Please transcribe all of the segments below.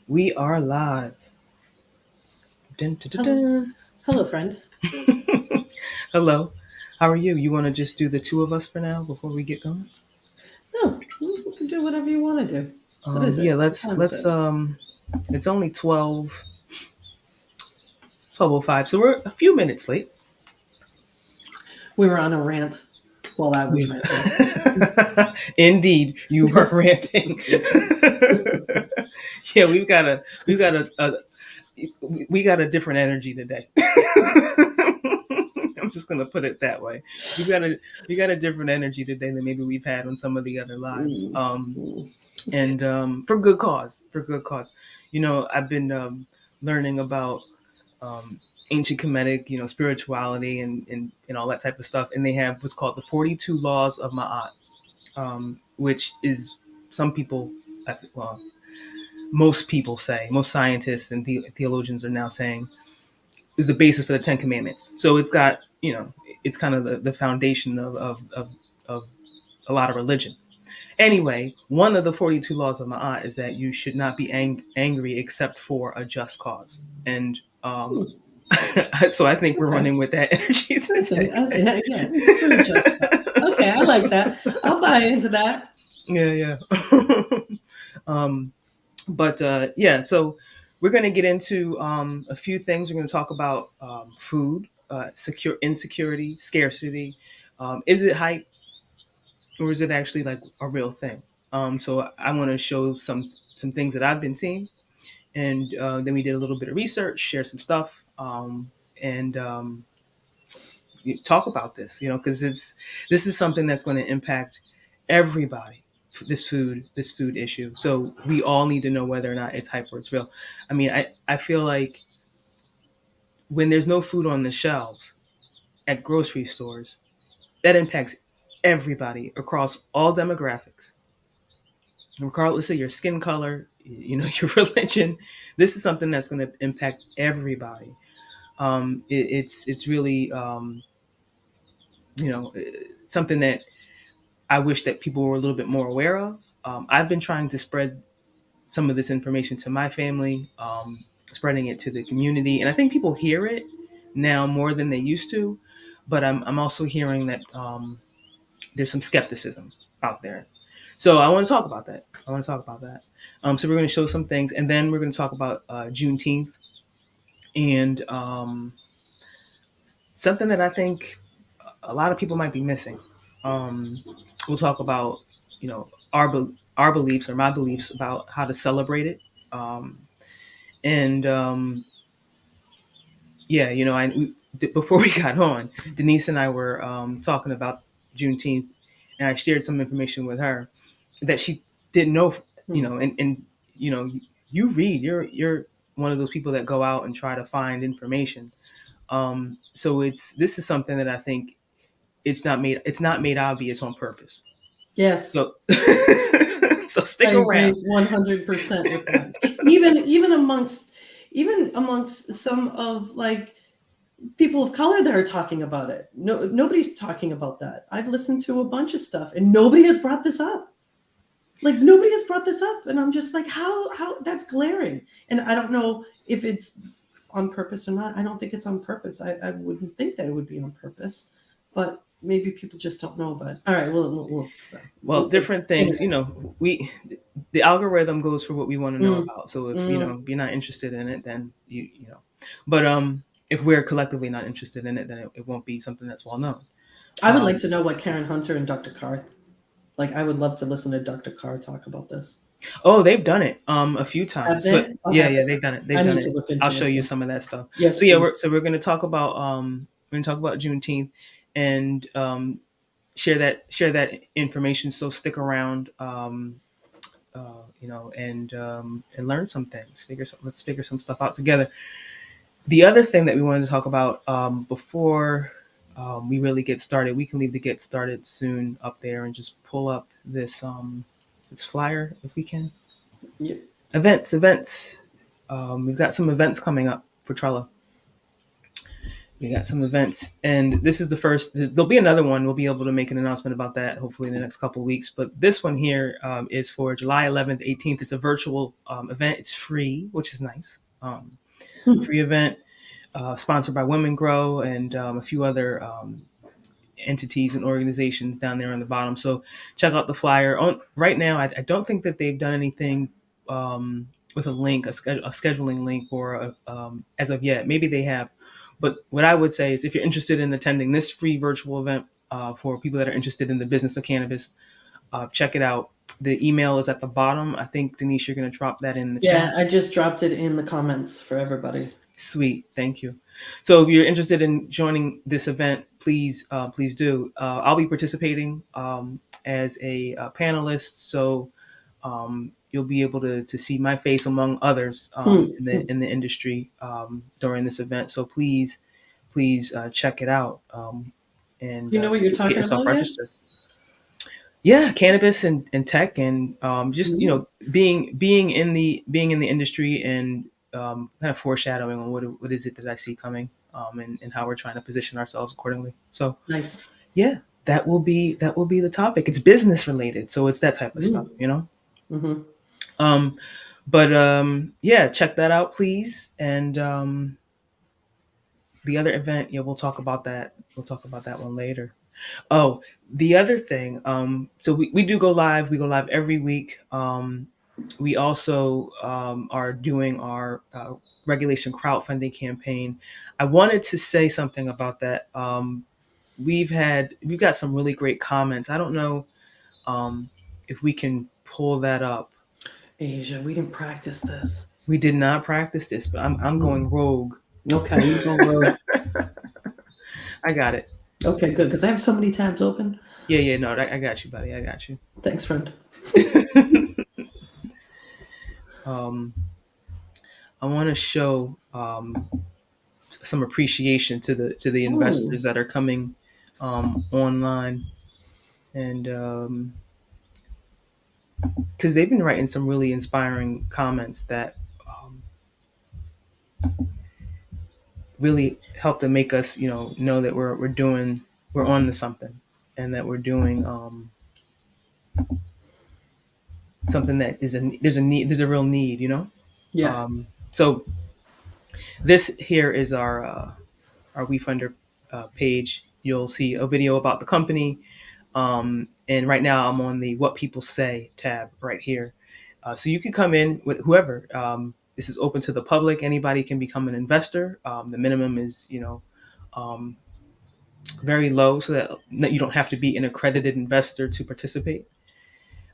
We are live. Dun, dun, dun, Hello, dun. hello, friend. Hello. How are you? You want to just do the two of us for now before we get going? No, you can do whatever you want to do. What is Yeah, it? What let's time is let's it? it's only 12:05, so we're a few minutes late. We were on a rant while I was We ranting. Indeed, you were ranting. Yeah, we got a different energy today. I'm just gonna put it that way. We got a we got a different energy today than maybe we've had on some of the other lives. Mm, mm. And for good cause. For good cause. I've been learning about um, ancient Kemetic, spirituality and all that type of stuff. And they have what's called the 42 Laws of Ma'at, which is some people, well, most people say, most scientists and theologians are now saying is the basis for the Ten Commandments. So it's got, it's kind of the foundation of a lot of religion. Anyway, one of the 42 laws of Ma'at is that you should not be angry except for a just cause. And Hmm, so I think we're okay. running with that energy today. Okay. Yeah, it's for a just cause. Okay, I like that. I'll buy into that. Yeah, yeah. um, but yeah, so we're going to get into a few things. We're going to talk about food, secure insecurity, scarcity. Is it hype or is it actually like a real thing? So I want to show some things that I've been seeing, and then we did a little bit of research, share some stuff, and talk about this. Because this is something that's going to impact everybody. This food issue. So we all need to know whether or not it's hype or it's real. I mean, I feel like when there's no food on the shelves at grocery stores, that impacts everybody across all demographics, regardless of your skin color, your religion. This is something that's going to impact everybody. It's really something that I wish that people were a little bit more aware of. I've been trying to spread some of this information to my family, spreading it to the community, and I think people hear it now more than they used to. But I'm also hearing that there's some skepticism out there. So I want to talk about that. So we're going to show some things, and then we're going to talk about Juneteenth and something that I think a lot of people might be missing. We'll talk about our beliefs or my beliefs about how to celebrate it, and yeah, before we got on, Denise and I were talking about Juneteenth, and I shared some information with her that she didn't know. Hmm. And you know, you read. You're one of those people that go out and try to find information. So this is something that I think it's not made obvious on purpose. Yes, So so I stick agree around. 100% with that. Even amongst some of like people of color that are talking about it. No, nobody's talking about that. I've listened to a bunch of stuff and nobody has brought this up. Like nobody has brought this up, and I'm just like, how that's glaring. And I don't know if it's on purpose or not. I don't think it's on purpose. I wouldn't think that it would be on purpose, but maybe people just don't know about it. All right, Well, different things. We the algorithm goes for what we want to know mm, about. So if mm. if you're not interested in it, then you know. But if we're collectively not interested in it, then it won't be something that's well known. I would like Um, to know what Karen Hunter and Dr. Carr, like I would love to listen to Dr. Carr talk about this. oh, they've done it a few Have times, but they? Oh, yeah, have yeah, they? they've done it. I They've done need to it. look I'll into show it you then. some of that stuff. So Yes, yeah, please. we're going to talk about Juneteenth and share that information. So stick around. And learn some things. Let's figure some stuff out together. The other thing that we wanted to talk about before we really get started, we can leave the get started soon up there and just pull up this flyer if we can. Yeah. Events. We've got some events coming up for Trella. We got some events, and this is the first. There'll be another one. We'll be able to make an announcement about that hopefully in the next couple of weeks. But this one here is for July 11th, 18th. It's a virtual event. It's free, which is nice. Hmm. Free event sponsored by Women Grow and a few other entities and organizations down there on the bottom. So check out the flyer. Right now, I don't think that they've done anything with a link, a scheduling link, or as of yet. Maybe they have. But what I would say is if you're interested in attending this free virtual event for people that are interested in the business of cannabis, check it out. The email is at the bottom. I think, Denise, you're going to drop that in the Yeah, chat. I just dropped it in the comments for everybody. Sweet, thank you. So if you're interested in joining this event, please do. I'll be participating as a panelist, so you'll be able to see my face among others Hmm. in the industry during this event. So please check it out and Do you know what you're get talking yourself about yet? registered. Yeah, cannabis and tech and just Ooh, being in the industry and kind of foreshadowing on what is it that I see coming and how we're trying to position ourselves accordingly. So nice. yeah, that will be the topic. It's business related, so it's that type of stuff, Mm. you know. Hmm. Um, but yeah, check that out, please. And the other event, yeah, we'll talk about that. We'll talk about that one later. Oh, the other thing, so we do go live. We go live every week. We also are doing our regulation crowdfunding campaign. I wanted to say something about that. We've got some really great comments. I don't know if we can pull that up. Asia, we didn't practice this. We did not practice this, but I'm Mm. going rogue. Okay, you go rogue. I got it. Okay, good, because I have so many tabs open. Yeah, no, I got you, buddy. I got you. Thanks, friend. um, I want to show some appreciation to the Oh, investors that are coming online, and because they've been writing some really inspiring comments that really help to make us, know that we're on to something, and that we're doing something that there's a real need, yeah. So this here is our WeFunder page. You'll see a video about the company. And right now I'm on the What People Say tab right here. So you can come in with whoever. This is open to the public. Anybody can become an investor. The minimum is, um, very low so that you don't have to be an accredited investor to participate.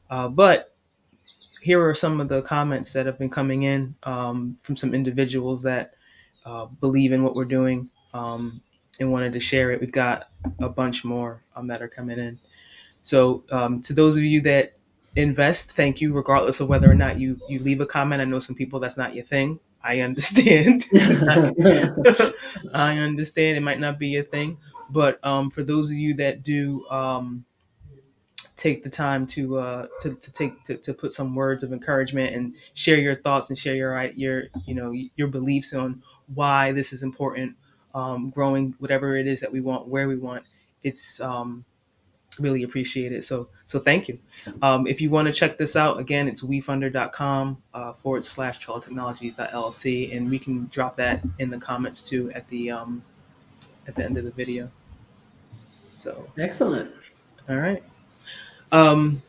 But here are some of the comments that have been coming in from some individuals that believe in what we're doing and wanted to share it. We've got a bunch more that are coming in. So to those of you that invest, thank you, regardless of whether or not you leave a comment. I know some people that's not your thing. I understand. It's not. I understand it might not be your thing, but for those of you that do take the time to put some words of encouragement and share your thoughts and share your beliefs on why this is important, growing whatever it is that we want where we want, it's really appreciate it. So thank you. If you want to check this out, again, it's wefunder.com / Trella Technologies LLC, and we can drop that in the comments too at the end of the video. So Excellent. all right. Um,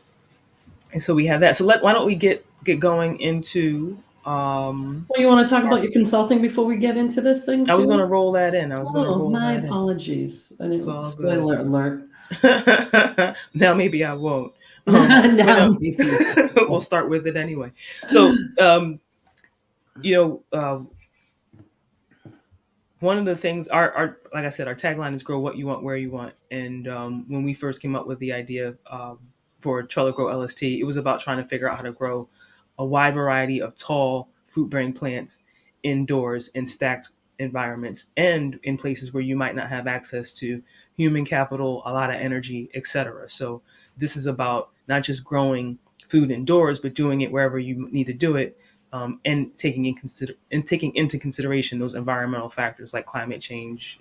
and so we have that. So why don't we get going into Well, you want to talk our, about your consulting before we get into this thing, I was gonna too? roll that in. I was gonna Oh, roll my that in. apologies. I It's didn't, all good. spoiler alert. Now maybe I won't. But Now, no, maybe. we'll start with it anyway. So you know, one of the things our like I said, our tagline is grow what you want where you want. And when we first came up with the idea for Trella Grow LST, it was about trying to figure out how to grow a wide variety of tall fruit bearing plants indoors in stacked environments and in places where you might not have access to human capital, a lot of energy, etc. So this is about not just growing food indoors but doing it wherever you need to do it, and taking into consideration those environmental factors like climate change,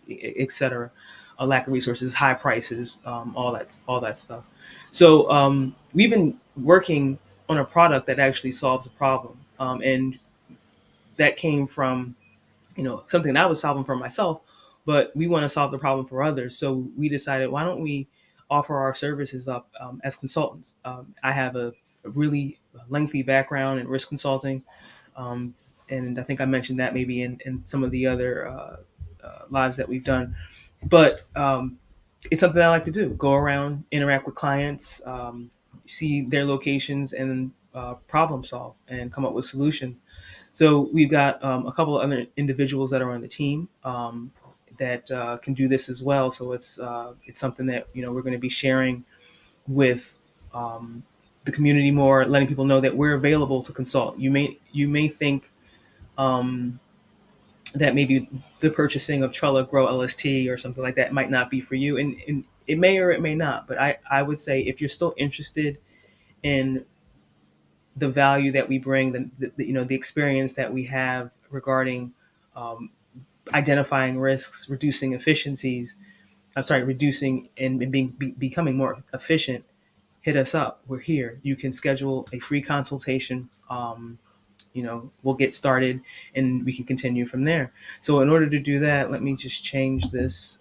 etc., a lack of resources, high prices, all that stuff. So we've been working on a product that actually solves a problem, and that came from something that I was solving for myself, but we want to solve the problem for others. So we decided, why don't we offer our services up as consultants? I have a really lengthy background in risk consulting, um, and I think I mentioned that maybe in some of the other lives that we've done. But it's something I like to do: go around, interact with clients, see their locations, and problem solve and come up with solutions. So we've got a couple of other individuals that are on the team that can do this as well. So it's something that we're going to be sharing with the community more, letting people know that we're available to consult. You may think um, that maybe the purchasing of Trella Grow LST or something like that might not be for you, and it may or it may not. But I would say, if you're still interested in the value that we bring, the experience that we have regarding um, identifying risks, reducing efficiencies. I'm sorry, reducing and becoming more efficient. Hit us up. We're here. You can schedule a free consultation. We'll get started and we can continue from there. So in order to do that, let me just change this.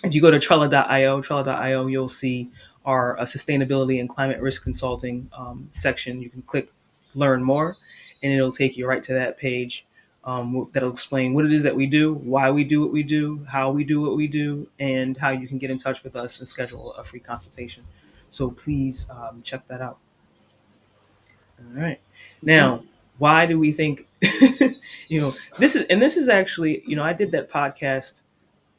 If you go to Trella.io, you'll see our sustainability and climate risk consulting section. You can click learn more, and it'll take you right to that page that'll explain what it is that we do, why we do what we do, how we do what we do, and how you can get in touch with us and schedule a free consultation. So please check that out. All right. Okay. Now, why do we think, this is actually, I did that podcast.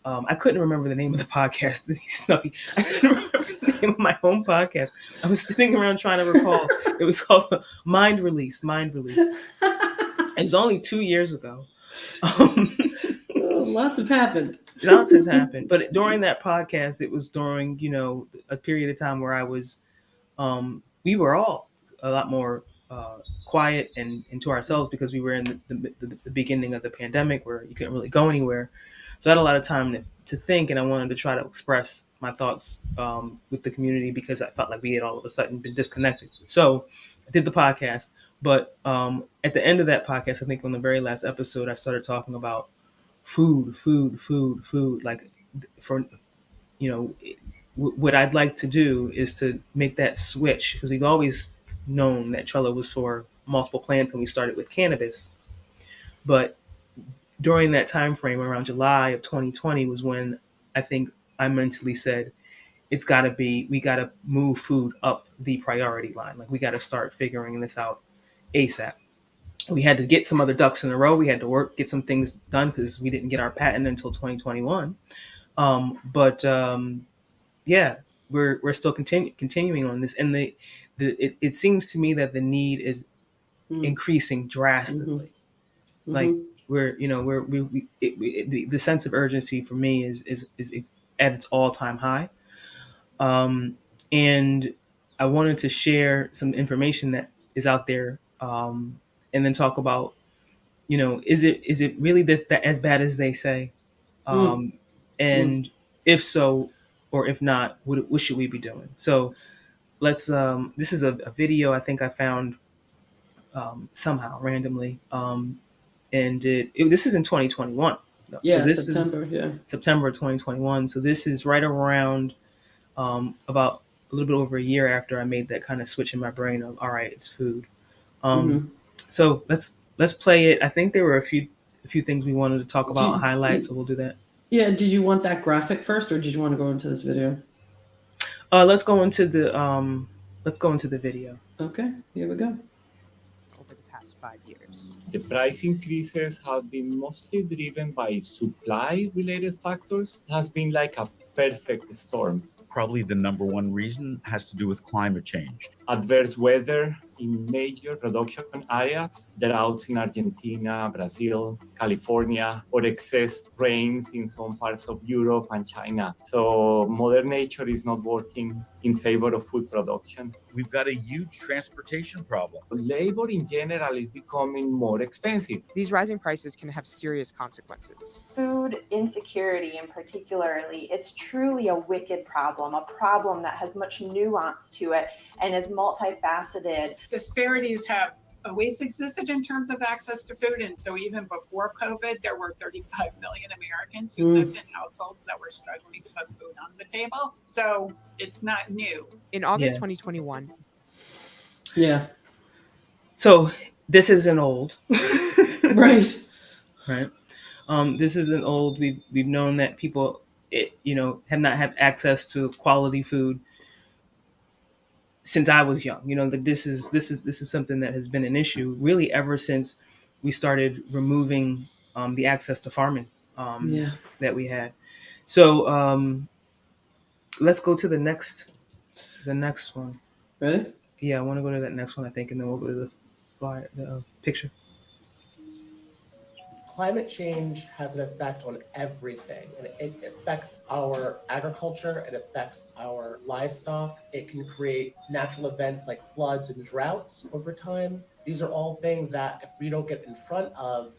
I couldn't remember the name of the podcast. Snuffy. I couldn't remember the name of my own podcast. I was sitting around trying to recall. It was called Mind Release. Mind Release. It was only 2 years ago. Um, Lots have happened. Lots has happened, but during that podcast, it was during a period of time where we were all a lot more quiet and into ourselves, because we were in the beginning of the pandemic where you couldn't really go anywhere. So I had a lot of time to think, and I wanted to try to express my thoughts with the community, because I felt like we had all of a sudden been disconnected. So I did the podcast, but at the end of that podcast, I think on the very last episode, I started talking about food. Like, for what I'd like to do is to make that switch, because we've always known that Trello was for multiple plants, and we started with cannabis. But during that time frame, around July of 2020, was when I think I mentally said, we got to move food up the priority line. Like, we got to start figuring this out ASAP. We had to get some other ducks in a row. We had to get some things done, because we didn't get our patent until 2021. But yeah, we're still continuing on this, and it seems to me that the need is increasing drastically. Mm-hmm. Like, Mm-hmm. the sense of urgency for me is at its all time high. And I wanted to share some information that is out there, and then talk about, is it really that as bad as they say? Mm. Um, Mm. and if so, or if not, what should we be doing? So let's. This is a video I think I found somehow randomly, and this is in 2021. So Yeah, this is September. Yeah. September 2021. So this is right around about a little bit over a year after I made that kind of switch in my brain of, all right, it's food. Um, Mm-hmm. so let's play it. I think there were a few things we wanted to talk about and Did, highlight, so we'll do that. yeah. Did you want that graphic first, or did you want to go into this video? Let's go into the video. Okay. Here we go. Over the past 5 years, The price increases have been mostly driven by supply-related factors. It has been like a perfect storm. Probably the number one reason has to do with climate change. Adverse weather in major production areas, droughts in Argentina, Brazil, California, or excess rains in some parts of Europe and China. So Mother Nature is not working in favor of food production. We've got a huge transportation problem. Labor in general is becoming more expensive. These rising prices can have serious consequences. Food insecurity in particularly, it's truly a wicked problem, a problem that has much nuance to it and is multifaceted. Disparities have always existed in terms of access to food. And so even before COVID, there were 35 million Americans who lived in households that were struggling to put food on the table. So it's not new. In August Yeah. 2021, Yeah. So this isn't old. Right. Right. This isn't old. We've known that people, have not had access to quality food since I was young. That this is something that has been an issue really ever since we started removing the access to farming that we had. So let's go to the next one. Ready? Yeah, I want to go to that next one, I think, and then we'll go to the picture. Climate change has an effect on everything, and it affects our agriculture, it affects our livestock. It can create natural events like floods and droughts over time. These are all things that if we don't get in front of,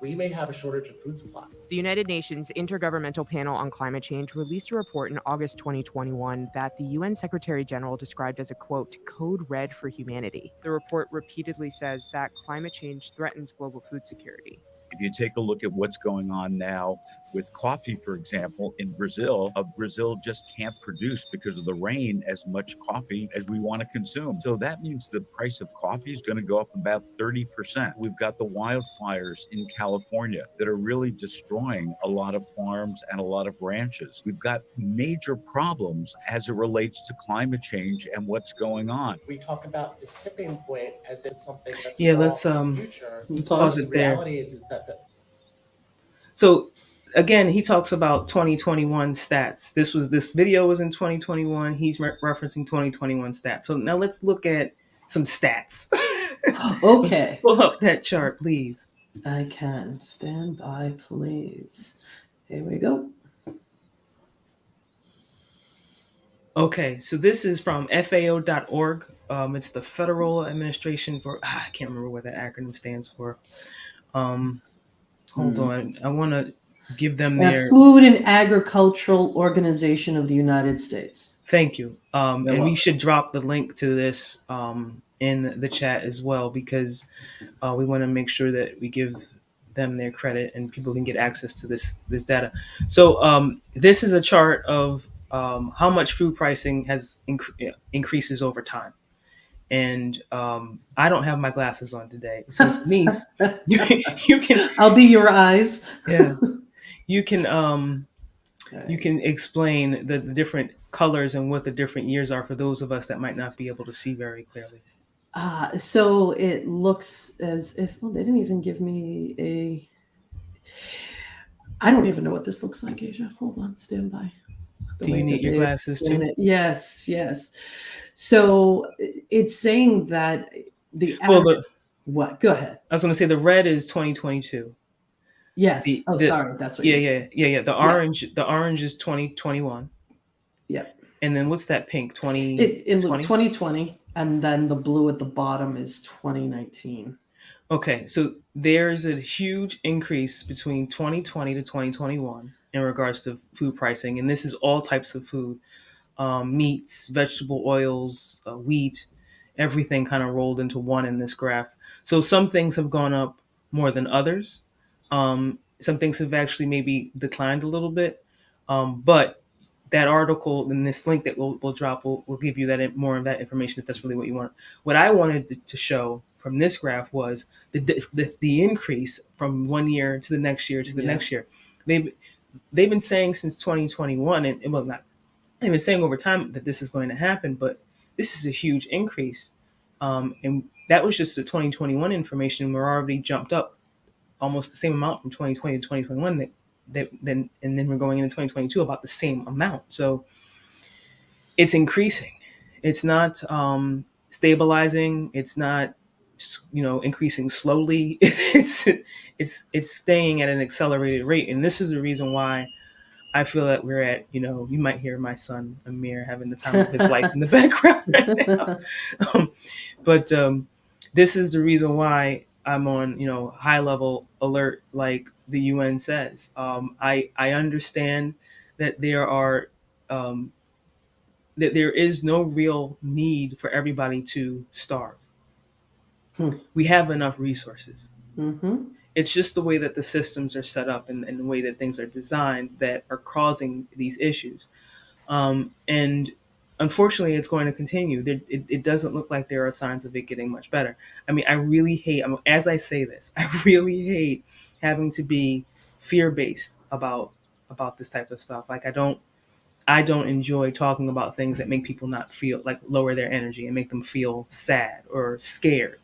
we may have a shortage of food supply. the United Nations Intergovernmental Panel on Climate Change released a report in August 2021 that the UN Secretary General described as a, quote, code red for humanity. The report repeatedly says that climate change threatens global food security. If you take a look at what's going on now with coffee, for example, in Brazil, Brazil just can't produce because of the rain as much coffee as we want to consume. So that means the price of coffee is going to go up about 30%. We've got the wildfires in California that are really destroying a lot of farms and a lot of ranches. We've got major problems as it relates to climate change and what's going on. We talk about this tipping point as it's something that's let's in the future. let's pause it The there. reality is that So again, he talks about 2021 stats. This video was in 2021. He's referencing 2021 stats. So now let's look at some stats. Okay. Pull up that chart, please. I can. Stand by, please. Here we go. Okay, so this is from FAO.org. It's the Federal Administration for, I can't remember what that acronym stands for. Hold on. I want to give them their Food and Agricultural Organization of the United States. Thank you. And we should drop the link to this in the chat as well, because we want to make sure that we give them their credit and people can get access to this data. So this is a chart of how much food pricing has increases over time. And I don't have my glasses on today. So Denise, you can. I'll be your eyes. Yeah, you can explain the different colors and what the different years are for those of us that might not be able to see very clearly. So it looks as if, well, they didn't even give me I don't even know what this looks like, Asia. Hold on, stand by. Do you need your glasses too? Yes. So it's saying that what? Go ahead. I was going to say the red is 2022. Yes. Sorry, that's what. Yeah. The orange is 2021. Yeah. And then what's that pink? 2020, and then the blue at the bottom is 2019. Okay, so there's a huge increase between 2020 to 2021 in regards to food pricing, and this is all types of food. Meats, vegetable oils, wheat, everything kind of rolled into one in this graph. So some things have gone up more than others. Some things have actually maybe declined a little bit. But that article and this link that we'll drop will give you that more of that information if that's really what you want. What I wanted to show from this graph was the increase from one year to the next year to the next year. They've been saying since 2021, and well, not. They've been saying over time that this is going to happen, but this is a huge increase. And that was just the 2021 information. We're already jumped up almost the same amount from 2020 to 2021 and then we're going into 2022 about the same amount. So it's increasing. It's not stabilizing. It's not, increasing slowly. It's staying at an accelerated rate, and this is the reason why I feel that we're at. You might hear my son Amir having the time of his life in the background right now. But this is the reason why I'm on, high level alert, like the UN says. I understand that um, there is no real need for everybody to starve. We have enough resources. Mm-hmm. It's just the way that the systems are set up and the way that things are designed that are causing these issues. And unfortunately, it's going to continue. It doesn't look like there are signs of it getting much better. I mean, I really hate, as I say this, I really hate having to be fear based about this type of stuff. Like I don't enjoy talking about things that make people not feel like lower their energy and make them feel sad or scared.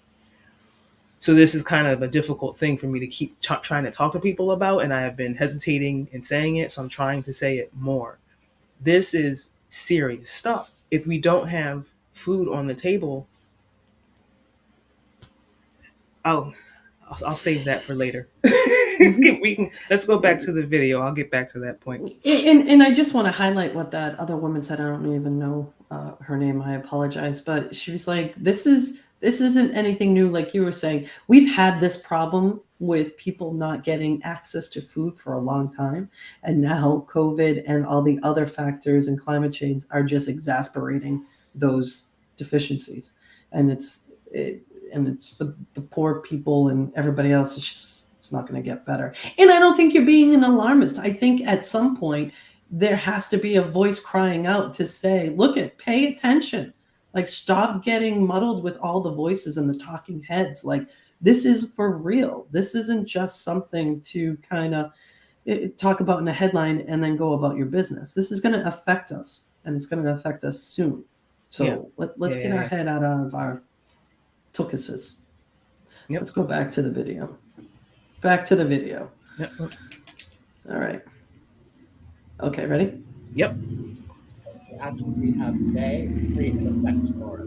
So this is kind of a difficult thing for me to keep trying to talk to people about, and I have been hesitating in saying it, so I'm trying to say it more. This is serious stuff. If we don't have food on the table, I'll I'll save that for later. Let's go back to the video. I'll get back to that point. And I just want to highlight what that other woman said. I don't even know her name. I apologize, but she was like, "This isn't anything new." Like you were saying, we've had this problem with people not getting access to food for a long time, and now COVID and all the other factors and climate change are just exasperating those deficiencies, and it's for the poor people and everybody else. It's not going to get better. And I don't think you're being an alarmist. I think at some point there has to be a voice crying out to say, look, pay attention. Like, stop getting muddled with all the voices and the talking heads. Like, this is for real. This isn't just something to kind of talk about in a headline and then go about your business. This is going to affect us, and it's going to affect us soon. So let's get our head out of our tuchuses. Yep. Let's go back to the video. Back to the video. Yep. All right. Okay, ready? Yep. The actions we have today create an effect tomorrow.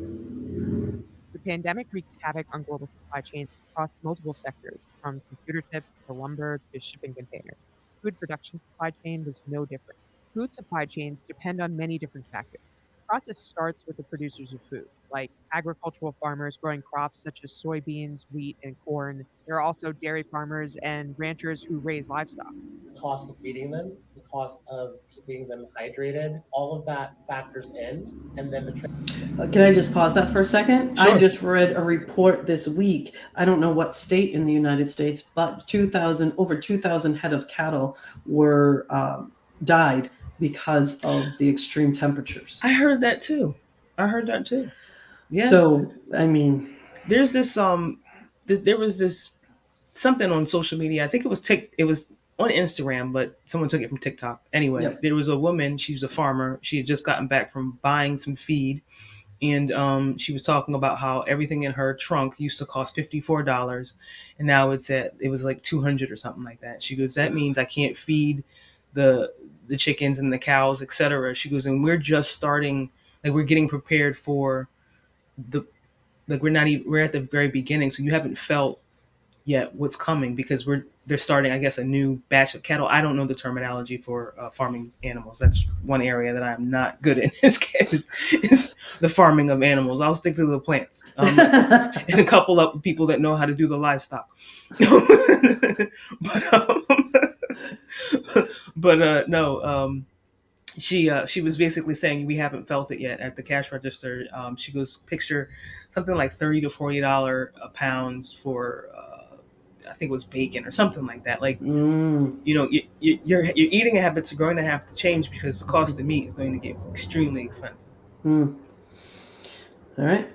The pandemic wreaked havoc on global supply chains across multiple sectors, from computer chips to lumber to shipping containers. Food production supply chain was no different. Food supply chains depend on many different factors. The process starts with the producers of food, like agricultural farmers growing crops such as soybeans, wheat, and corn. There are also dairy farmers and ranchers who raise livestock. The cost of feeding them, the cost of keeping them hydrated, all of that factors in. And then Can I just pause that for a second? Sure. I just read a report this week. I don't know what state in the United States, but over 2,000 head of cattle were died because of the extreme temperatures. I heard that too. Yeah. So, I mean, there's this there was this something on social media. I think it was on Instagram, but someone took it from TikTok. Anyway, Yep. There was a woman. She's a farmer. She had just gotten back from buying some feed, and she was talking about how everything in her trunk used to cost $54, and now it was like 200 or something like that. She goes, that means I can't feed the chickens and the cows, etc. She goes, and we're just starting, like we're getting prepared for we're at the very beginning, so you haven't felt yet what's coming, because they're starting, I guess, a new batch of cattle. I don't know the terminology for farming animals. That's one area that I'm not good in. Is the farming of animals. I'll stick to the plants, and a couple of people that know how to do the livestock. No. She was basically saying we haven't felt it yet at the cash register. She goes, picture something like $30 to $40 a pound for I think it was bacon or something like that. Like your eating habits are going to have to change, because the cost of meat is going to get extremely expensive. All right.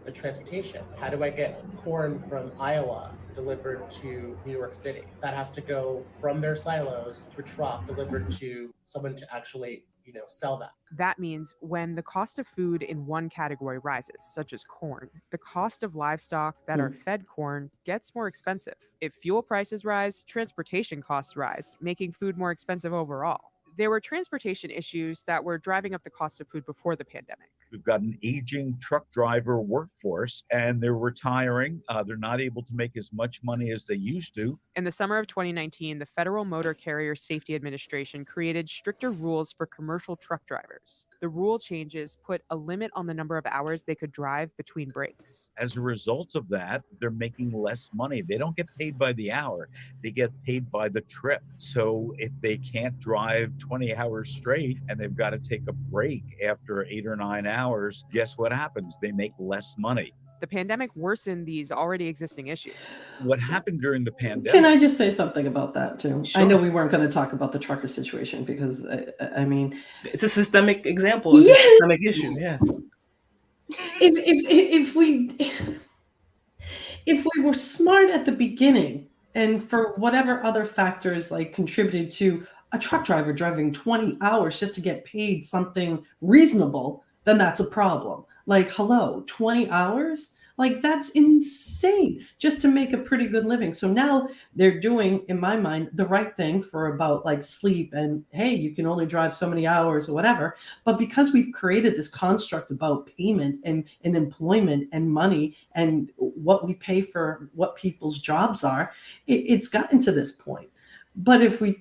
the transportation. How do I get corn from Iowa delivered to New York City? That has to go from their silos to a truck delivered to someone to actually, sell that. That means when the cost of food in one category rises, such as corn, the cost of livestock that are fed corn gets more expensive. If fuel prices rise, transportation costs rise, making food more expensive overall. There were transportation issues that were driving up the cost of food before the pandemic. We've got an aging truck driver workforce, and they're retiring. They're not able to make as much money as they used to. In the summer of 2019, the Federal Motor Carrier Safety Administration created stricter rules for commercial truck drivers. The rule changes put a limit on the number of hours they could drive between breaks. As a result of that, they're making less money. They don't get paid by the hour, they get paid by the trip. So if they can't drive 20 hours straight and they've got to take a break after 8 or 9 hours, guess what happens? They make less money. The pandemic worsened these already existing issues. What happened during the pandemic? Can I just say something about that too? Sure. I know we weren't going to talk about the trucker situation because I mean, It's a systemic example. It's a systemic issue. Yeah. if we were smart at the beginning, and for whatever other factors like contributed to a truck driver driving 20 hours just to get paid something reasonable, then that's a problem. Like, hello, 20 hours? Like, that's insane just to make a pretty good living. So now they're doing, in my mind, the right thing for about like sleep and, hey, you can only drive so many hours or whatever. But because we've created this construct about payment and employment and money and what we pay for what people's jobs are, it's gotten to this point. But if we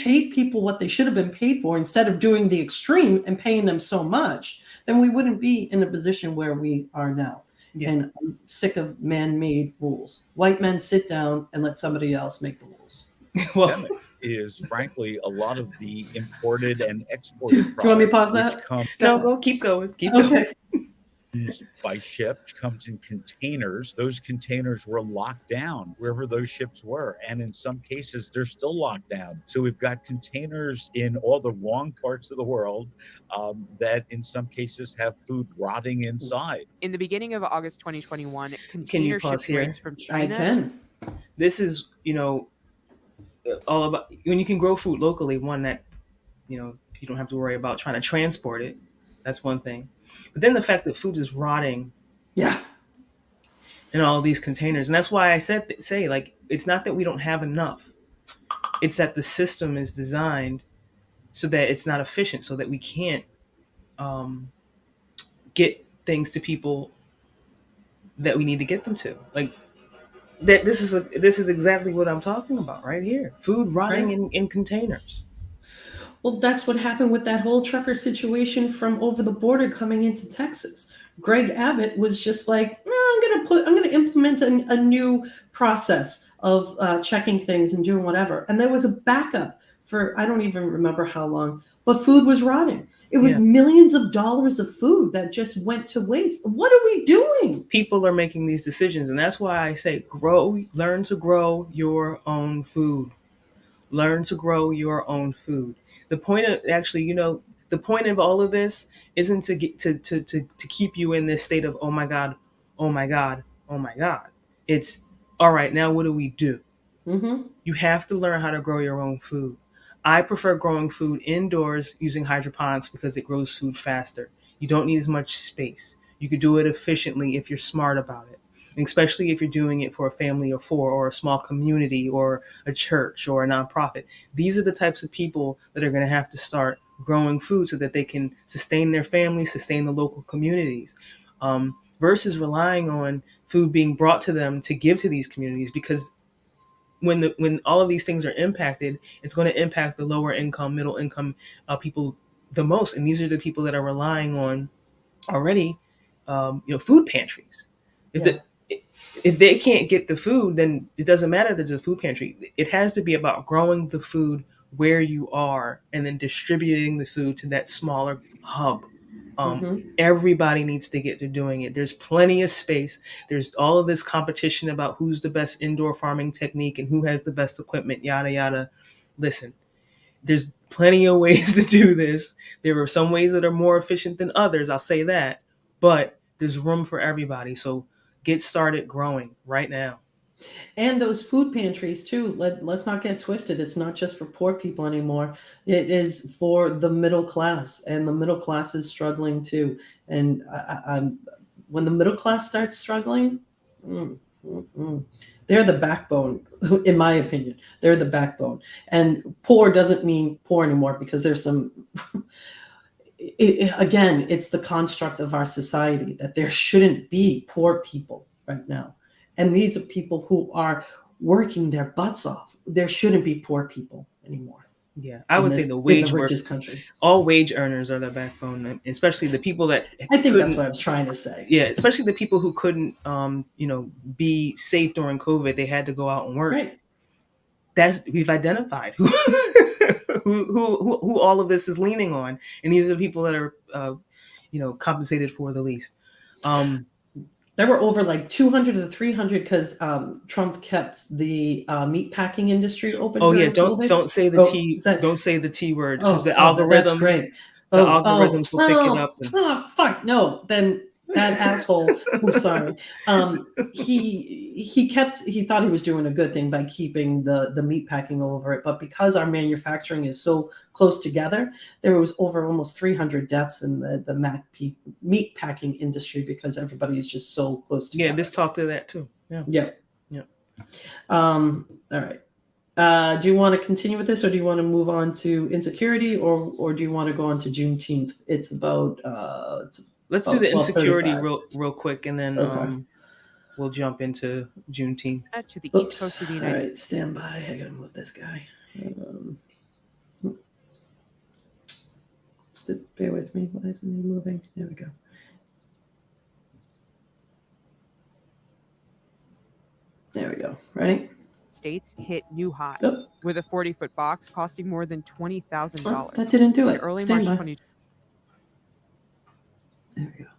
paid people what they should have been paid for instead of doing the extreme and paying them so much, then we wouldn't be in a position where we are now. Yeah. And I'm sick of man-made rules. White men sit down and let somebody else make the rules. Well, is frankly a lot of the imported and exported products. Do you want me to pause that? No, go keep going. Keep going. By ship comes in containers. Those containers were locked down wherever those ships were, and in some cases they're still locked down. So we've got containers in all the wrong parts of the world that in some cases have food rotting inside. In the beginning of August 2021, container ship rates from China. I can. This is, all about when you can grow food locally. One that, you don't have to worry about trying to transport it. That's one thing. But then the fact that food is rotting, in all these containers, and that's why I say like it's not that we don't have enough; it's that the system is designed so that it's not efficient, so that we can't get things to people that we need to get them to. Like that, this is exactly what I'm talking about right here: food rotting in containers. Well, that's what happened with that whole trucker situation from over the border coming into Texas. Greg Abbott was just like, I'm going to implement a new process of checking things and doing whatever. And there was a backup for, I don't even remember how long, but food was rotting. It was millions of dollars of food that just went to waste. What are we doing? People are making these decisions. And that's why I say learn to grow your own food. Learn to grow your own food. The point of the point of all of this isn't to get to keep you in this state of, oh my God, oh my God, oh my God. It's all right. Now, what do we do? Mm-hmm. You have to learn how to grow your own food. I prefer growing food indoors using hydroponics because it grows food faster. You don't need as much space. You can do it efficiently if you're smart about it. Especially if you're doing it for a family of 4 or a small community or a church or a nonprofit. These are the types of people that are going to have to start growing food so that they can sustain their families, sustain the local communities, versus relying on food being brought to them to give to these communities. Because when all of these things are impacted, it's going to impact the lower income, middle income people the most. And these are the people that are relying on already, food pantries. If they can't get the food, then it doesn't matter that there's a food pantry. It has to be about growing the food where you are and then distributing the food to that smaller hub. Everybody needs to get to doing it. There's plenty of space. There's all of this competition about who's the best indoor farming technique and who has the best equipment, yada, yada. Listen, there's plenty of ways to do this. There are some ways that are more efficient than others. I'll say that, but there's room for everybody. So get started growing right now. And those food pantries too. Let's not get twisted. It's not just for poor people anymore. It is for the middle class, and the middle class is struggling too. And when the middle class starts struggling, Mm-mm. They're the backbone, in my opinion. They're the backbone. And poor doesn't mean poor anymore because there's some. Again, it's the construct of our society that there shouldn't be poor people right now. And these are people who are working their butts off. There shouldn't be poor people anymore. Yeah, I would say the in the wage work. richest country. All wage earners are the backbone, especially the people that I think that's couldn't. what I was trying to say. Yeah, especially the people who couldn't, be safe during COVID. They had to go out and work. Right. That's we've identified who who all of this is leaning on, and these are the people that are, compensated for the least. There were over like 200 to 300 because Trump kept the meat packing industry open. Oh yeah, during COVID. don't say the T. Don't say the T word because the algorithms. That's great. The algorithms will pick it up. Oh fuck no! Then that asshole. I'm sorry. He thought he was doing a good thing by keeping the meat packing over it, but because our manufacturing is so close together, there was over almost 300 deaths in the meat packing industry because everybody is just so close together. Yeah, this talked to that too. Yeah. Yep. All right. Do you want to continue with this, or do you want to move on to insecurity, or do you want to go on to Juneteenth? It's about. Let's do the insecurity real quick, and then we'll jump into Juneteenth. To the East Coast of the United All right, stand by. I gotta move this guy. Bear with me. Why isn't he moving? There we go. There we go. Ready? States hit new highs with a 40-foot box costing more than $20,000. That didn't do it. Early Stand March by. 2020. There we go.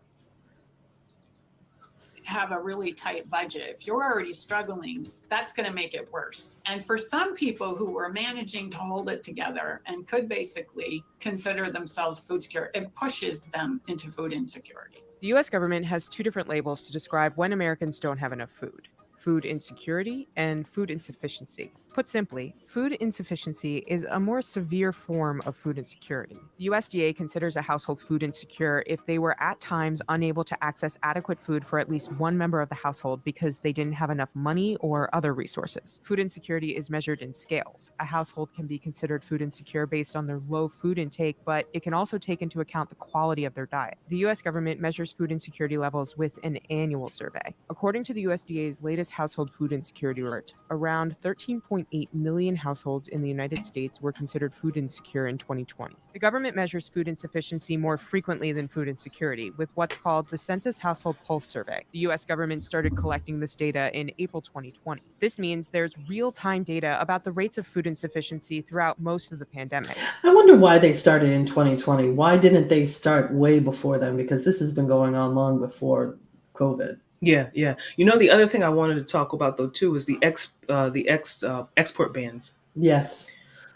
Have a really tight budget. If you're already struggling, that's going to make it worse. And for some people who were managing to hold it together and could basically consider themselves food secure, it pushes them into food insecurity. The U.S. government has two different labels to describe when Americans don't have enough food: food insecurity and food insufficiency. Put simply, food insufficiency is a more severe form of food insecurity. The USDA considers a household food insecure if they were at times unable to access adequate food for at least one member of the household because they didn't have enough money or other resources. Food insecurity is measured in scales. A household can be considered food insecure based on their low food intake, but it can also take into account the quality of their diet. The US government measures food insecurity levels with an annual survey. According to the USDA's latest household food insecurity alert, around 13.8 million households in the United States were considered food insecure in 2020. The government measures food insufficiency more frequently than food insecurity with what's called the Census Household Pulse Survey. The US government started collecting this data in April 2020. This means there's real-time data about the rates of food insufficiency throughout most of the pandemic. I wonder why they started in 2020. Why didn't they start way before then? Because this has been going on long before COVID. Yeah. The other thing I wanted to talk about though too is the export bans. Yes.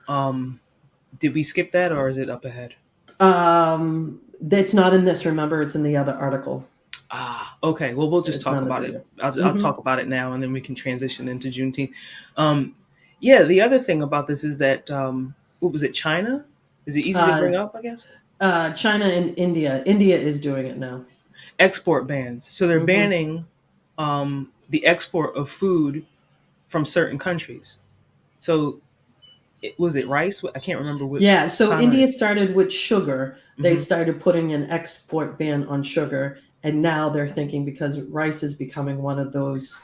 Did we skip that, or is it up ahead? It's not in this. Remember, it's in the other article. Okay. Well, we'll just talk about it. I'll talk about it now, and then we can transition into Juneteenth. The other thing about this is that what was it? China? Is it easy to bring up? I guess. China and India. India is doing it now. Export bans. So they're banning the export of food from certain countries. So was it rice? I can't remember what. Yeah. So India started with sugar. They Mm-hmm. started putting an export ban on sugar. And now they're thinking because rice is becoming one of those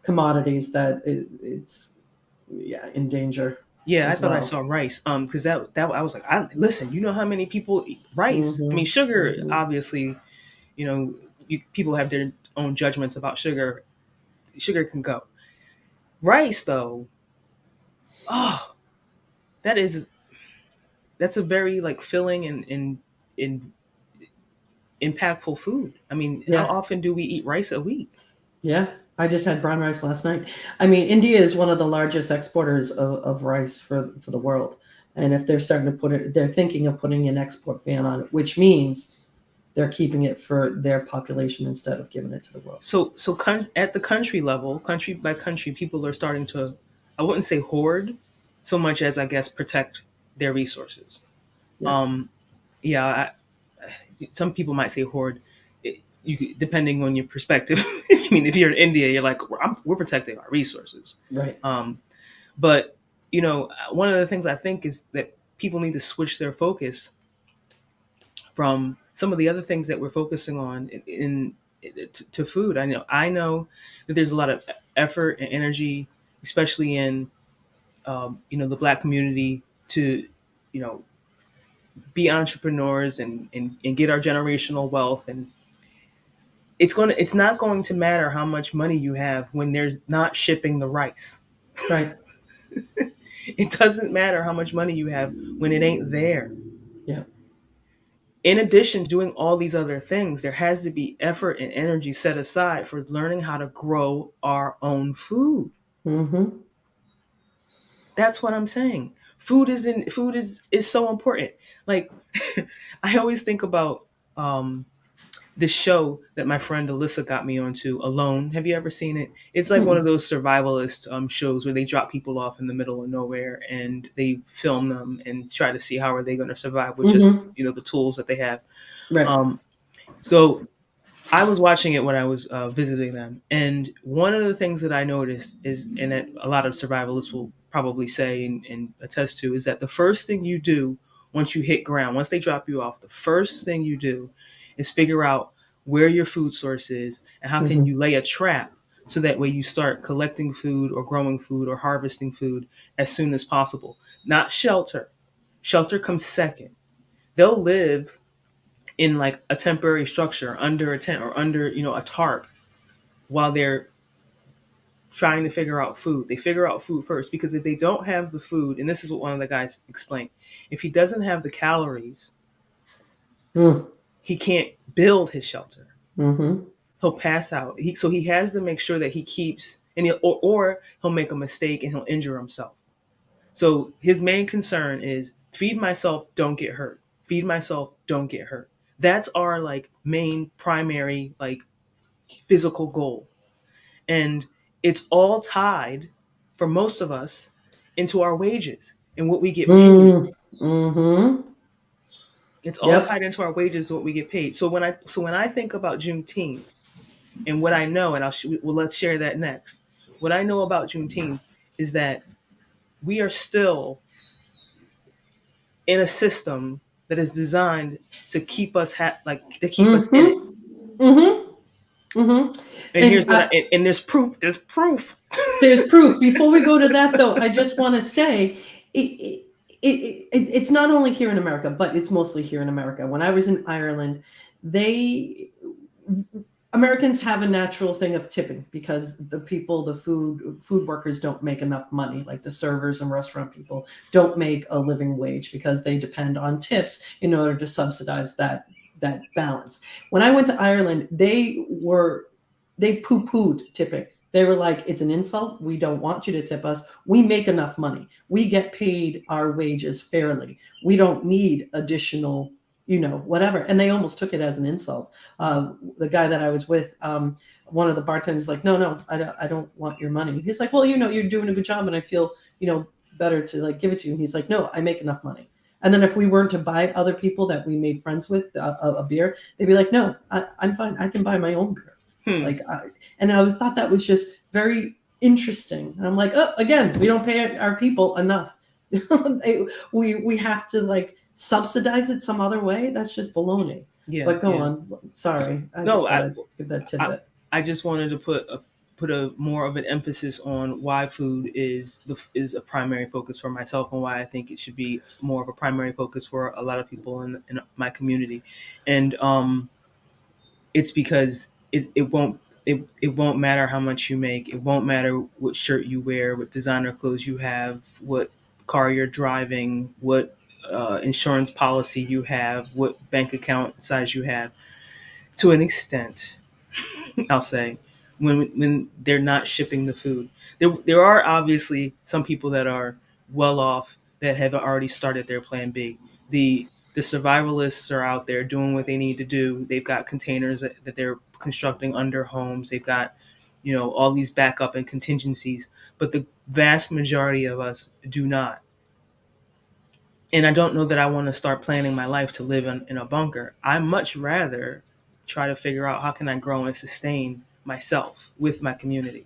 commodities that it's in danger. Yeah, I thought I saw rice. Because that I was like, listen, you know how many people eat rice? I mean, sugar, obviously, people have their own judgments about sugar. Sugar can go. Rice, though, that's a very filling and impactful food. I mean, how often do we eat rice a week? Yeah, I just had brown rice last night. I mean, India is one of the largest exporters of rice for the world. And if they're starting to they're thinking of putting an export ban on it, which means they're keeping it for their population instead of giving it to the world. So at the country level, country by country, people are starting to, I wouldn't say hoard so much as, I guess, protect their resources. Yeah. Some people might say hoard. depending on your perspective. I mean, if you're in India, you're like, we're protecting our resources. Right. But, one of the things I think is that people need to switch their focus from some of the other things that we're focusing on to food. I know that there's a lot of effort and energy, especially in, the Black community, to, be entrepreneurs and get our generational wealth. And it's not going to matter how much money you have when they're not shipping the rice. Right. It doesn't matter how much money you have when it ain't there. Yeah. In addition to doing all these other things, there has to be effort and energy set aside for learning how to grow our own food. Mm-hmm. That's what I'm saying. Food is so important. Like, I always think about this show that my friend Alyssa got me onto, Alone. Have you ever seen it? It's like one of those survivalist shows where they drop people off in the middle of nowhere and they film them and try to see how are they going to survive with just the tools that they have. Right. So I was watching it when I was visiting them, and one of the things that I noticed is, and that a lot of survivalists will probably say and attest to, is that the first thing you do once you hit ground, once they drop you off, the first thing you do is figure out where your food source is and how can you lay a trap so that way you start collecting food or growing food or harvesting food as soon as possible. Not shelter. Shelter comes second. They'll live in like a temporary structure under a tent or under, a tarp while they're trying to figure out food. They figure out food first, because if they don't have the food, and this is what one of the guys explained, if he doesn't have the calories, he can't build his shelter. He'll pass out. So he has to make sure that he keeps, or he'll make a mistake and he'll injure himself. So his main concern is feed myself, don't get hurt. Feed myself, don't get hurt. That's our like main primary like physical goal. And it's all tied for most of us into our wages and what we get paid. It's all tied into our wages, what we get paid. So when I think about Juneteenth and what I know, and let's share that next. What I know about Juneteenth is that we are still in a system that is designed to keep us us in it. And here's and there's proof. There's proof. There's proof. Before we go to that, though, I just want to say it's not only here in America, but it's mostly here in America. When I was in Ireland, Americans have a natural thing of tipping because the food workers don't make enough money. Like the servers and restaurant people don't make a living wage because they depend on tips in order to subsidize that balance. When I went to Ireland, they poo-pooed tipping. They were like, it's an insult. We don't want you to tip us. We make enough money. We get paid our wages fairly. We don't need additional, whatever. And they almost took it as an insult. The guy that I was with, one of the bartenders is like, no, I don't want your money. He's like, well, you're doing a good job and I feel, better to like give it to you. And he's like, no, I make enough money. And then if we weren't to buy other people that we made friends with a beer, they'd be like, no, I'm fine. I can buy my own beer. And I thought that was just very interesting. And I'm like, again, we don't pay our people enough. we have to like subsidize it some other way. That's just baloney. Yeah. But go on. Sorry. I give that tidbit. I just wanted to put a more of an emphasis on why food is a primary focus for myself and why I think it should be more of a primary focus for a lot of people in my community. And it's because it won't matter how much you make. It won't matter what shirt you wear, what designer clothes you have, what car you're driving, what insurance policy you have, what bank account size you have. To an extent, I'll say, when they're not shipping the food, there are obviously some people that are well off that have already started their plan B. The survivalists are out there doing what they need to do. They've got containers that they're constructing under homes. They've got, all these backup and contingencies. But the vast majority of us do not. And I don't know that I want to start planning my life to live in a bunker. I much rather try to figure out how can I grow and sustain myself with my community.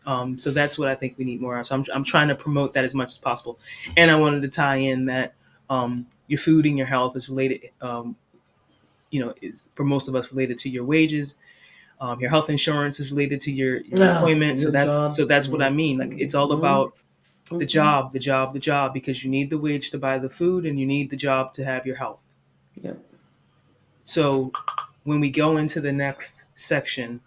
So that's what I think we need more of. So I'm trying to promote that as much as possible. And I wanted to tie in that your food and your health is related, is for most of us related to your wages. Your health insurance is related to your employment. So that's what I mean. Like it's all about the job, because you need the wage to buy the food and you need the job to have your health. Yep. So when we go into the next section,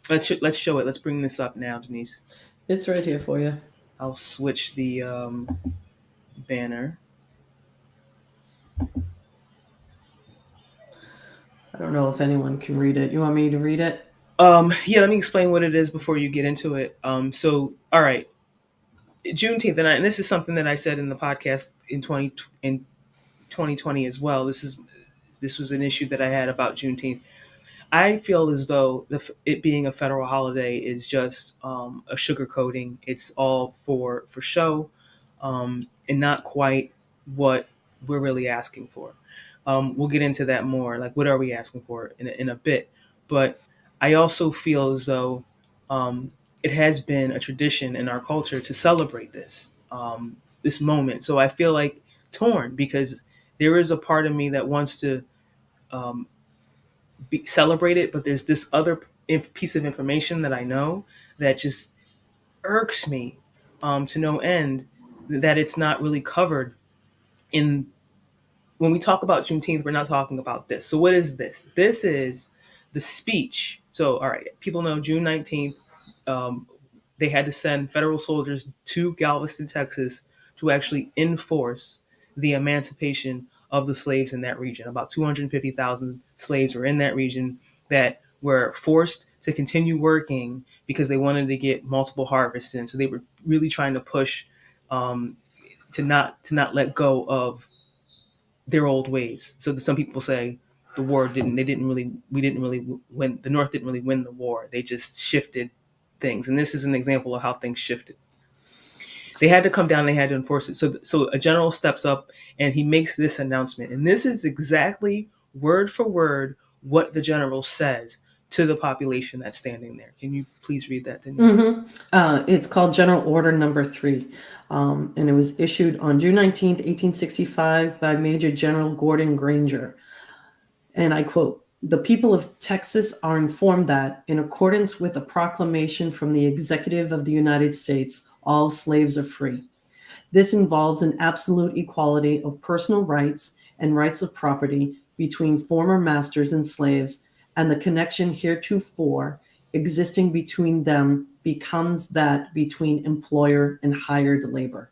let's show it. Let's bring this up now, Denise. It's right here for you. I'll switch the banner. I don't know if anyone can read it. You want me to read it? Yeah, let me explain what it is before you get into it. So, all right, Juneteenth, and this is something that I said in the podcast in 2020 as well. This was an issue that I had about Juneteenth. I feel as though it being a federal holiday is just a sugarcoating. It's all for show, and not quite what we're really asking for. We'll get into that more. Like, what are we asking for in a bit? But I also feel as though it has been a tradition in our culture to celebrate this moment. So I feel like torn because there is a part of me that wants to celebrate it, but there's this other piece of information that I know that just irks me to no end, that it's not really covered in. When we talk about Juneteenth, we're not talking about this. So what is this? This is the speech. So, all right, people know June 19th, they had to send federal soldiers to Galveston, Texas, to actually enforce the emancipation of the slaves in that region. About 250,000 slaves were in that region that were forced to continue working because they wanted to get multiple harvests in. So they were really trying to push to not let go of their old ways. So some people say the North didn't really win the war. They just shifted things. And this is an example of how things shifted. They had to come down, they had to enforce it. So a general steps up and he makes this announcement. And this is exactly word for word what the general says to the population that's standing there. Can you please read that, Denise? It's called General Order Number 3. And it was issued on June 19th, 1865 by Major General Gordon Granger. And I quote, "The people of Texas are informed that, in accordance with a proclamation from the Executive of the United States, all slaves are free. This involves an absolute equality of personal rights and rights of property between former masters and slaves, and the connection heretofore existing between them becomes that between employer and hired labor.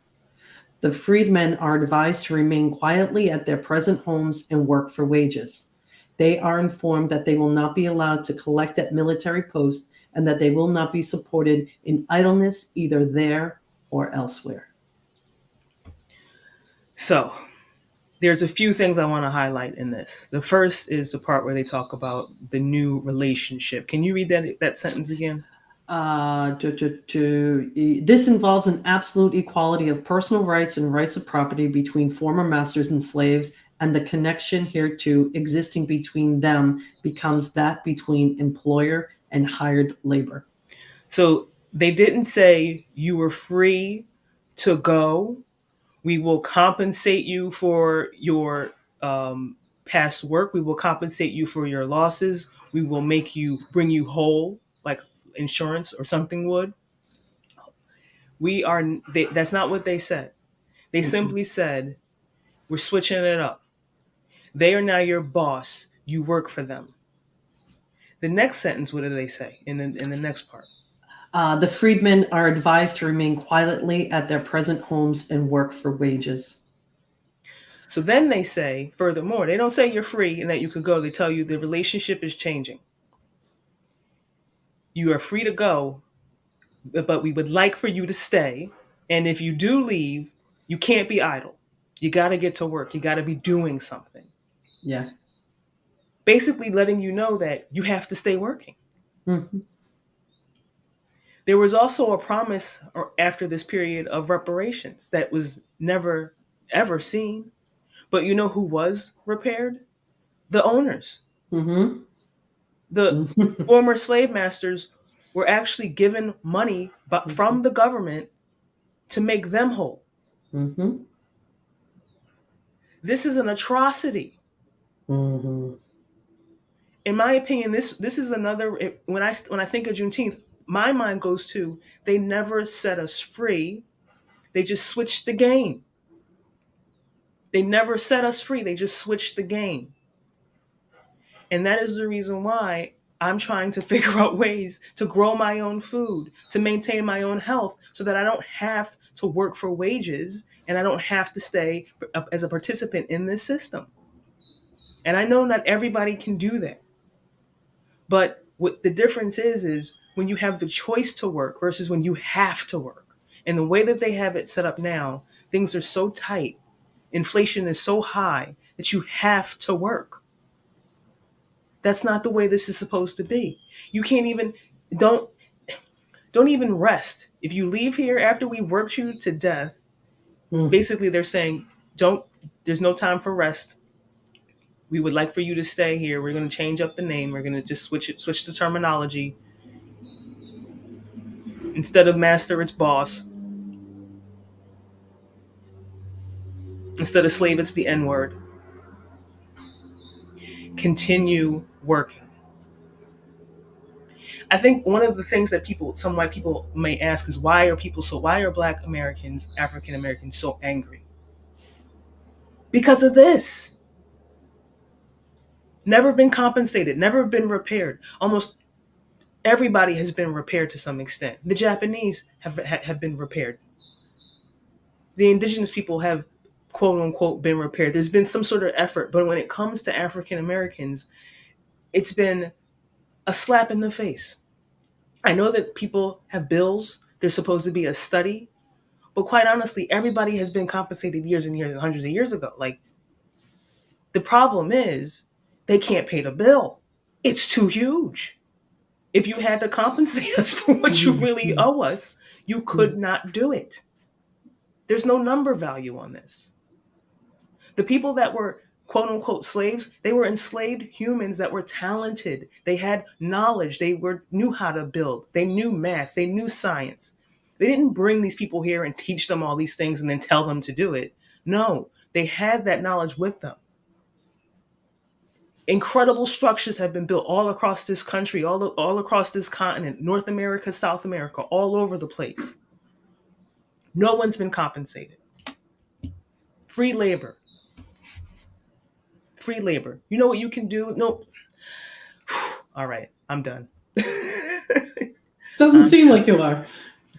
The freedmen are advised to remain quietly at their present homes and work for wages. They are informed that they will not be allowed to collect at military posts and that they will not be supported in idleness either there or elsewhere." So there's a few things I want to highlight in this. The first is the part where they talk about the new relationship. Can you read that sentence again? This involves an absolute equality of personal rights and rights of property between former masters and slaves, and the connection hereto existing between them becomes that between employer and hired labor. So they didn't say you were free to go. We will compensate you for your past work. We will compensate you for your losses. We will bring you whole, like insurance or something would. That's not what they said. They simply said, we're switching it up. They are now your boss. You work for them. The next sentence, what do they say in the next part? The freedmen are advised to remain quietly at their present homes and work for wages. So then they say, furthermore, they don't say you're free and that you could go. They tell you the relationship is changing. You are free to go, but we would like for you to stay. And if you do leave, you can't be idle. You got to get to work. You got to be doing something. Yeah. Basically letting you know that you have to stay working. Mm-hmm. There was also a promise after this period of reparations that was never, ever seen. But you know who was repaired? The owners. Mm-hmm. The former slave masters were actually given money from the government to make them whole. Mm-hmm. This is an atrocity. Mm-hmm. In my opinion, this is another. When I think of Juneteenth, my mind goes to they never set us free. They just switched the game. They never set us free. They just switched the game. And that is the reason why I'm trying to figure out ways to grow my own food, to maintain my own health, so that I don't have to work for wages and I don't have to stay as a participant in this system. And I know not everybody can do that. But what the difference is when you have the choice to work versus when you have to work. And the way that they have it set up now, things are so tight, inflation is so high that you have to work. That's not the way this is supposed to be. You can't even, don't even rest. If you leave here after we worked you to death, basically they're saying, there's no time for rest. We would like for you to stay here. We're going to change up the name. We're going to just switch the terminology. Instead of master, it's boss. Instead of slave, it's the N-word. Continue working. I think one of the things that some white people may ask is why are Black Americans, African Americans so angry? Because of this. Never been compensated, never been repaired. Almost everybody has been repaired to some extent. The Japanese have been repaired. The indigenous people have, quote unquote, been repaired. There's been some sort of effort, but when it comes to African Americans, it's been a slap in the face. I know that people have bills. There's supposed to be a study, but quite honestly, everybody has been compensated years and years and hundreds of years ago. Like, the problem is they can't pay the bill. It's too huge. If you had to compensate us for what you really owe us, you could not do it. There's no number value on this. The people that were quote unquote slaves, they were enslaved humans that were talented. They had knowledge. They knew how to build. They knew math. They knew science. They didn't bring these people here and teach them all these things and then tell them to do it. No, they had that knowledge with them. Incredible structures have been built all across this country, all across this continent, North America, South America, all over the place. No one's been compensated. Free labor. Free labor. You know what you can do? No. All right, I'm done. Doesn't seem like you are.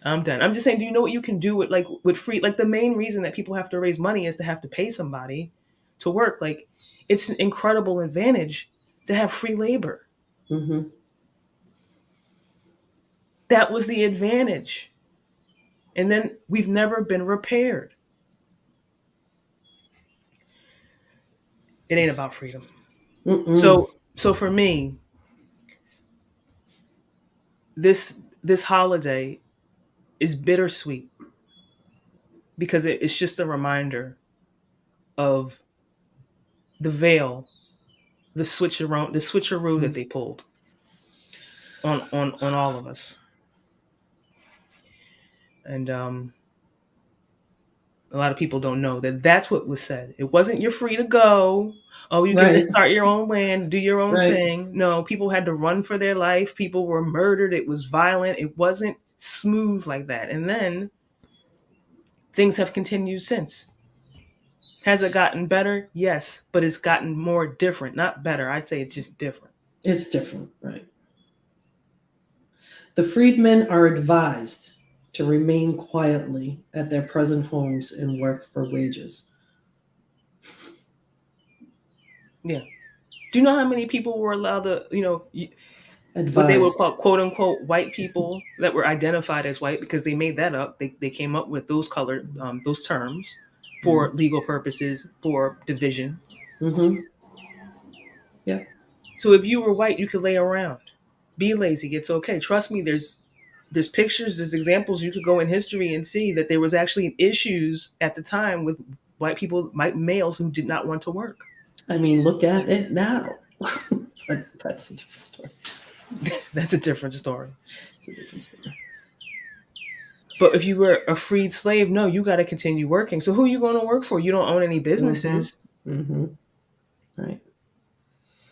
I'm done. I'm just saying, do you know what you can do with free? Like, the main reason that people have to raise money is to have to pay somebody to work. Like, it's an incredible advantage to have free labor. Mm-hmm. That was the advantage. And then we've never been repaired. It ain't about freedom. So for me, this holiday is bittersweet because it's just a reminder of the veil, the switcheroo that they pulled on all of us. And a lot of people don't know that that's what was said. It wasn't you're free to go. Oh, you get to start your own land, do your own thing. No, people had to run for their life. People were murdered. It was violent. It wasn't smooth like that. And then things have continued since. Has it gotten better? Yes, but it's gotten more different. Not better. I'd say it's just different. It's different, right? The freedmen are advised to remain quietly at their present homes and work for wages. Yeah. Do you know how many people were allowed to, Advised. what they would call quote unquote white people that were identified as white, because they made that up. They came up with those those terms for legal purposes, for division. Mm-hmm. Yeah. So if you were white, you could lay around, be lazy. It's okay. Trust me. There's pictures, there's examples. You could go in history and see that there was actually issues at the time with white people, white males who did not want to work. I mean, look at it now. But that's a different story. That's a different story. It's a different story. But if you were a freed slave, no, you got to continue working. So who are you going to work for? You don't own any businesses. Right.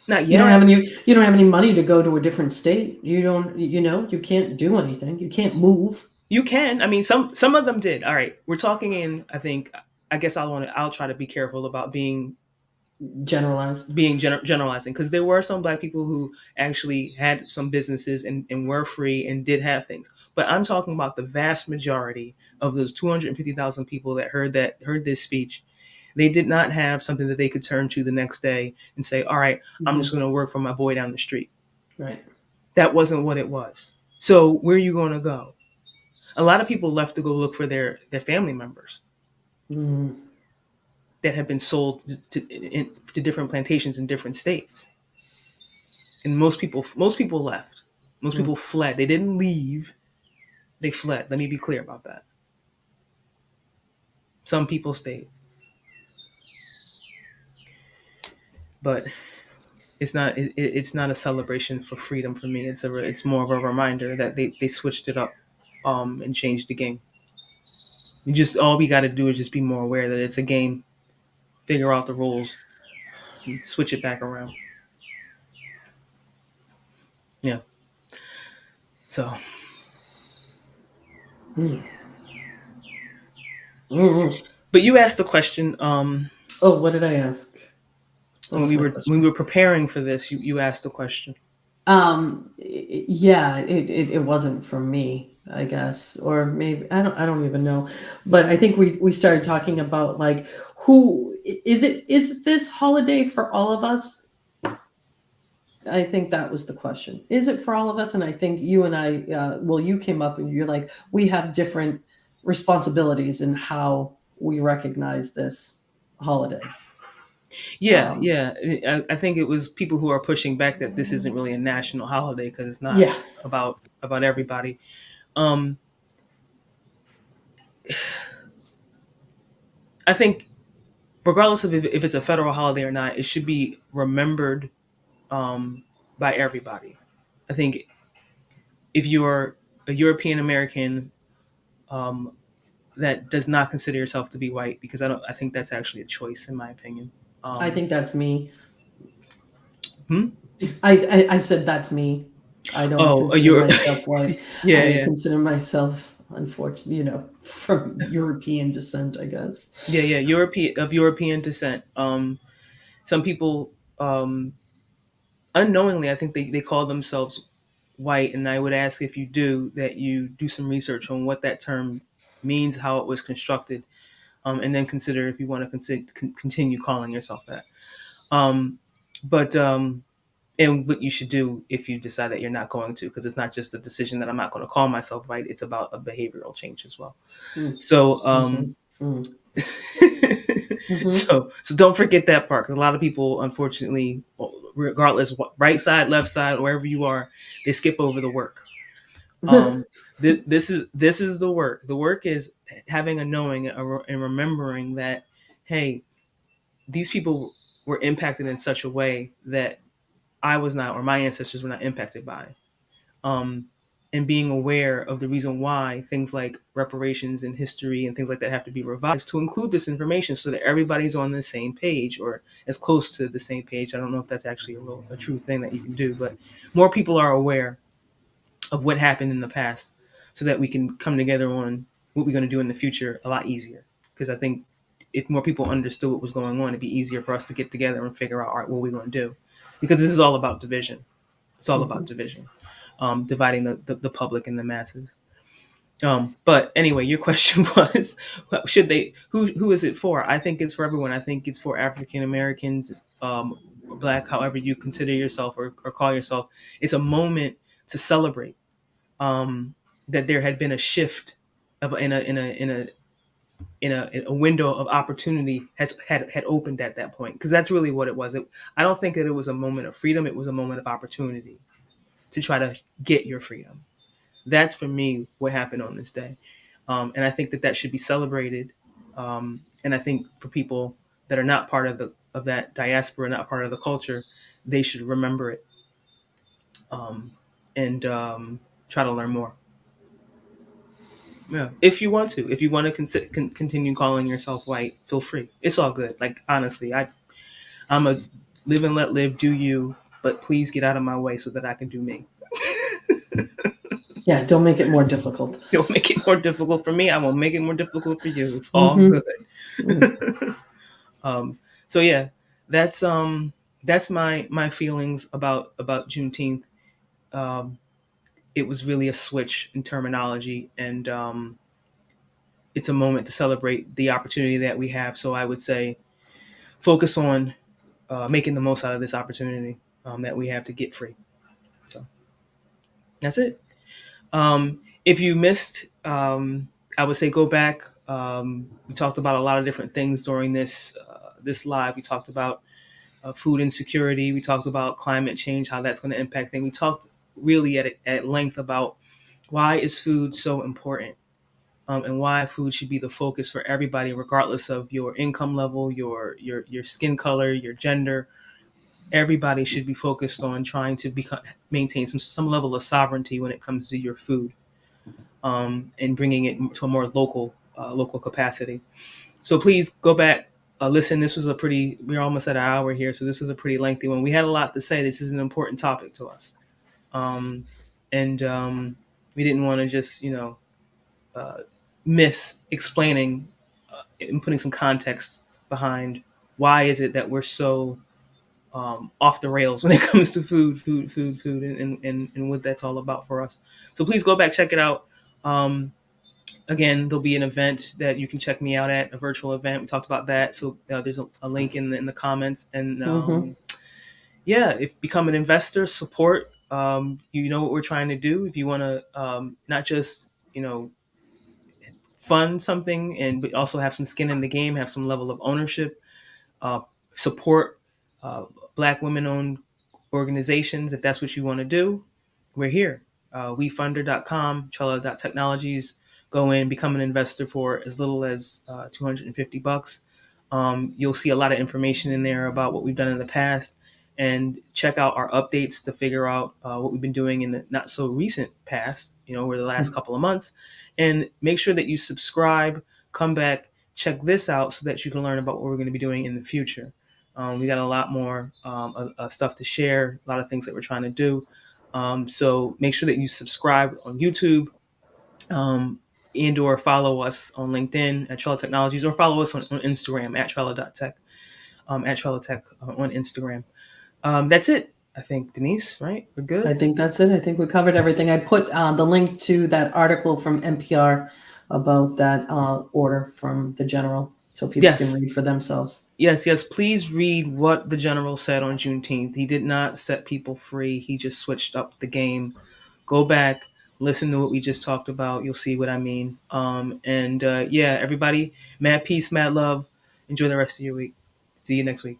Not You don't yet. have any. You don't have any money to go to a different state. You don't. You know. You can't do anything. You can't move. You can. I mean, some of them did. All right, we're talking in. I guess I'll try to be careful about being Generalized. generalizing, because there were some Black people who actually had some businesses and were free and did have things. But I'm talking about the vast majority of those 250,000 people that heard this speech. They did not have something that they could turn to the next day and say, all right, I'm just going to work for my boy down the street. Right. That wasn't what it was. So where are you going to go? A lot of people left to go look for their family members that had been sold to different plantations in different states. And most people left. Most people fled. They didn't leave. They fled. Let me be clear about that. Some people stayed. But it's not a celebration for freedom for me. It's more of a reminder that they switched it up and changed the game. All we got to do is just be more aware that it's a game. Figure out the rules, and switch it back around. Yeah. So. But you asked the question. What did I ask? When we were preparing for this, you asked the question. Yeah, it wasn't from me, I guess, or maybe I don't even know. But I think we started talking about like who is this holiday for all of us? I think that was the question. Is it for all of us? And I think you and I, you came up and you're like, we have different responsibilities in how we recognize this holiday. Yeah. I think it was people who are pushing back that this isn't really a national holiday because it's not about everybody. I think regardless of if it's a federal holiday or not, it should be remembered by everybody. I think if you're a European American that does not consider yourself to be white, because I think that's actually a choice in my opinion. I think that's me. Hmm? I said that's me. I don't consider myself white. I consider myself, unfortunately, from European descent, I guess. Yeah, European descent. Some people unknowingly, I think they call themselves white, and I would ask if you do that you do some research on what that term means, how it was constructed, and then consider if you want to continue calling yourself that. And what you should do if you decide that you're not going to, because it's not just a decision that I'm not going to call myself white, it's about a behavioral change as well. So so don't forget that part, because a lot of people, unfortunately, regardless right side, left side, wherever you are, they skip over the work. This is the work. The work is having a knowing and remembering that, hey, these people were impacted in such a way that I was not, or my ancestors were not impacted by. And being aware of the reason why things like reparations and history and things like that have to be revised to include this information so that everybody's on the same page, or as close to the same page. I don't know if that's actually a true thing that you can do, but more people are aware of what happened in the past so that we can come together on what we're going to do in the future a lot easier. Because I think if more people understood what was going on, it'd be easier for us to get together and figure out, all right, what we're going to do. Because this is all about division. It's all about division. Dividing the public and the masses. But anyway, your question was, should they? Who is it for? I think it's for everyone. I think it's for African Americans, Black, however you consider yourself or call yourself. It's a moment to celebrate that there had been a shift in a window of opportunity had opened at that point, because that's really what it was. I don't think that it was a moment of freedom. It was a moment of opportunity to try to get your freedom. That's for me what happened on this day, and I think that should be celebrated. And I think for people that are not part of that diaspora, not part of the culture, they should remember it, and try to learn more. Yeah, if you want to, continue calling yourself white, feel free. It's all good. Like honestly, I'm a live and let live. Do you? But please get out of my way so that I can do me. Yeah, don't make it more difficult. Don't make it more difficult for me. I won't make it more difficult for you. It's all Mhm. good. So yeah, that's my feelings about Juneteenth. Um, it was really a switch in terminology, and it's a moment to celebrate the opportunity that we have. So I would say focus on making the most out of this opportunity that we have to get free. So that's it. If you missed, I would say go back. We talked about a lot of different things during this live. We talked about food insecurity. We talked about climate change, how that's going to impact things. We talked really at length about why is food so important, and why food should be the focus for everybody, regardless of your income level, your skin color, your gender. Everybody should be focused on trying to maintain some level of sovereignty when it comes to your food, and bringing it to a more local capacity. So please go back, listen. This was we're almost at an hour here, so this is a pretty lengthy one. We had a lot to say. This is an important topic to us, and we didn't want to just miss explaining and putting some context behind why is it that we're so off the rails when it comes to food, and what that's all about for us. So please go back, check it out. Again, there'll be an event that you can check me out at, a virtual event. We talked about that. So there's a link in the comments. And yeah, if become an investor, support. You know what we're trying to do. If you want to not just fund something, but also have some skin in the game, have some level of ownership, uh, support Black women-owned organizations. If that's what you want to do, we're here. WeFunder.com, Trella.technologies. Go in, become an investor for as little as $250. You'll see a lot of information in there about what we've done in the past, and check out our updates to figure out what we've been doing in the not so recent past, over the last couple of months. And make sure that you subscribe, come back, check this out so that you can learn about what we're going to be doing in the future. We got a lot more stuff to share, a lot of things that we're trying to do. So make sure that you subscribe on YouTube, and or follow us on LinkedIn at Trella Technologies, or follow us on Instagram at Trella.tech, at Trella Tech on Instagram. That's it. I think, Denise, right? We're good. I think that's it. I think we covered everything. I put the link to that article from NPR about that order from the general, so people can read for themselves. Yes. Please read what the general said on Juneteenth. He did not set people free. He just switched up the game. Go back, listen to what we just talked about. You'll see what I mean. And everybody, mad peace, mad love. Enjoy the rest of your week. See you next week.